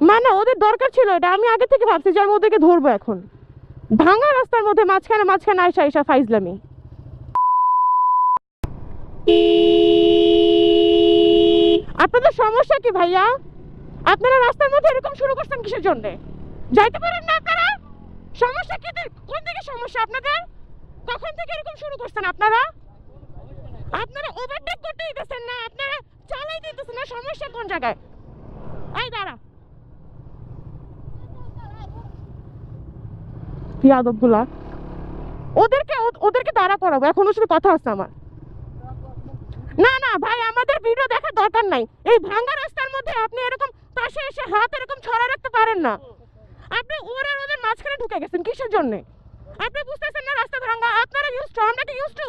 মানে ওদের দরকার ছিল এটা, আমি আগে থেকে ভাবছি যে আমি ওদেরকে ধরবো এখন। ভাঙা রাস্তার মধ্যে মাঝখানে মাঝখানে আইসা আইসা ফাইজলামি। আপনাদের সমস্যা কি ভাইয়া? আপনারা রাস্তার মধ্যে এরকম শুরু করছেন কিসের জন্য? যাইতে পারেন না আপনারা? সমস্যা কি? কোন দিকে সমস্যা আপনাদের? কখন থেকে এরকম শুরু করছেন আপনারা? আপনারা ওভারটেক করতে দিতেছেন না, আপনারা চালাই দিতেছেন না, সমস্যা কোন জায়গায়? এই দাঁড়া ইয়াদবগুলা, ওদেরকে দাঁড়া করাবো এখন, ওর সাথে কথা আছে আমার। না না ভাই, আমাদের ভিডিও দেখার দরকার নাই। এই ভাঙা রাস্তার মধ্যে আপনি এরকম পাশে এসে হাত এরকম ছড়া রাখতে পারেন না। আপনি ওদের মাঝখানে ঢুকে গেছেন কিসের জন্য? আপনি বুঝতেছেন না রাস্তা ভাঙা? আপনারা ইউজ টু, আমরা কি ইউজ টু?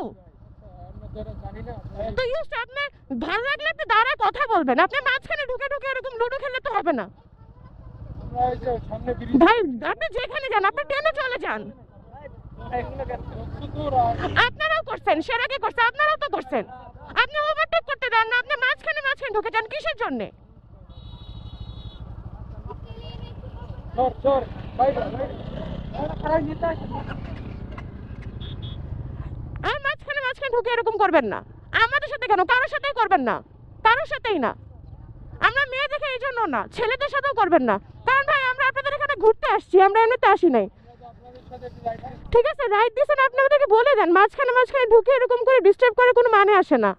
তো ইউজ টু, আপনি ভালো লাগলে আপনি দাঁড়ায় কথা বলবেন, আপনি মাঝখানে ঢুকে ঢুকে এরকম লুডো খেললে তো হবে না ভাই। আপনি যেখানে যান আপনি ট্রেনে চলে যান। আপনারাও করছেন, সেরাকে করছে, আপনারাও তো করছেন। আপনি ওভারটেক করতে দেন না, আপনি মাঝখানে মাঝখানে ঢুকে যান কিসের জন্য? আর মাঝখানে মাঝখানে ঢুকে এরকম করবেন না। আমাদের সাথে কেন, কারোর সাথেই করবেন না, কারোর সাথেই না। আমরা মেয়ে দেখে এই জন্য না, ছেলেদের সাথেও করবেন না। কারণ ভাই আমরা আপনাদের এখানে ঘুরতে আসছি, আমরা এমনিতে আসি নাই। ঠিক আছে, রাইট দিয়েছেন, আপনি ওদেরকে বলে দেন মাঝখানে মাঝখানে ঢুকে এরকম করে ডিস্টার্ব করে কোনো মানে আসে না।